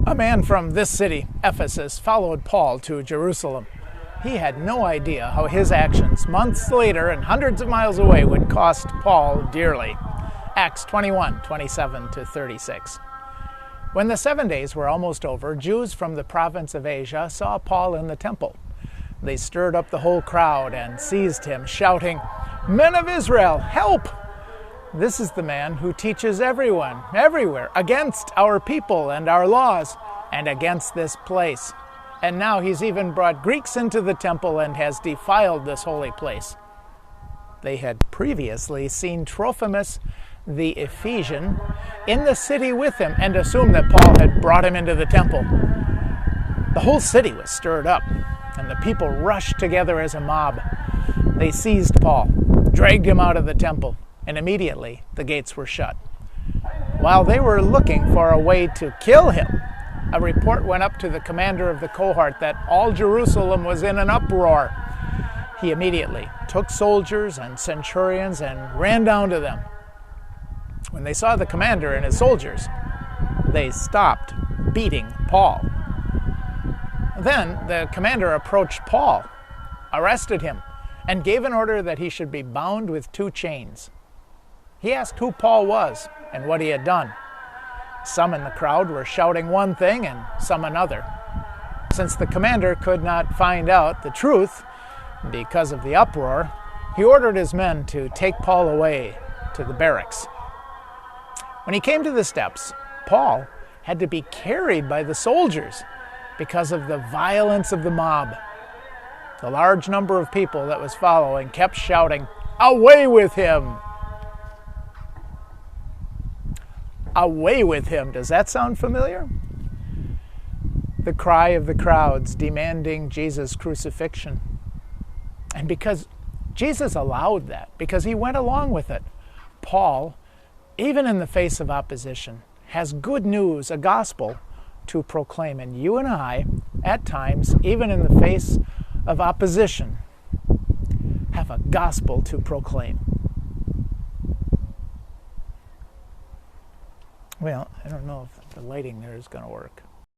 A man from this city, Ephesus, followed Paul to Jerusalem. He had no idea how his actions, months later and hundreds of miles away, would cost Paul dearly. Acts 21:27-36. When the 7 days were almost over, Jews from the province of Asia saw Paul in the temple. They stirred up the whole crowd and seized him, shouting, "Men of Israel, help! This is the man who teaches everyone, everywhere, against our people and our laws, and against this place. And now he's even brought Greeks into the temple and has defiled this holy place." They had previously seen Trophimus the Ephesian in the city with him and assumed that Paul had brought him into the temple. The whole city was stirred up, and the people rushed together as a mob. They seized Paul, dragged him out of the temple, and immediately the gates were shut. While they were looking for a way to kill him, a report went up to the commander of the cohort that all Jerusalem was in an uproar. He immediately took soldiers and centurions and ran down to them. When they saw the commander and his soldiers, they stopped beating Paul. Then the commander approached Paul, arrested him, and gave an order that he should be bound with 2 chains. He asked who Paul was and what he had done. Some in the crowd were shouting one thing and some another. Since the commander could not find out the truth because of the uproar, he ordered his men to take Paul away to the barracks. When he came to the steps, Paul had to be carried by the soldiers because of the violence of the mob. The large number of people that was following kept shouting, "Away with him! Away with him!" Does that sound familiar? The cry of the crowds demanding Jesus' crucifixion. And because Jesus allowed that, because he went along with it, Paul, even in the face of opposition, has good news, a gospel to proclaim. And you and I, at times, even in the face of opposition, have a gospel to proclaim. Well, I don't know if the lighting there is going to work.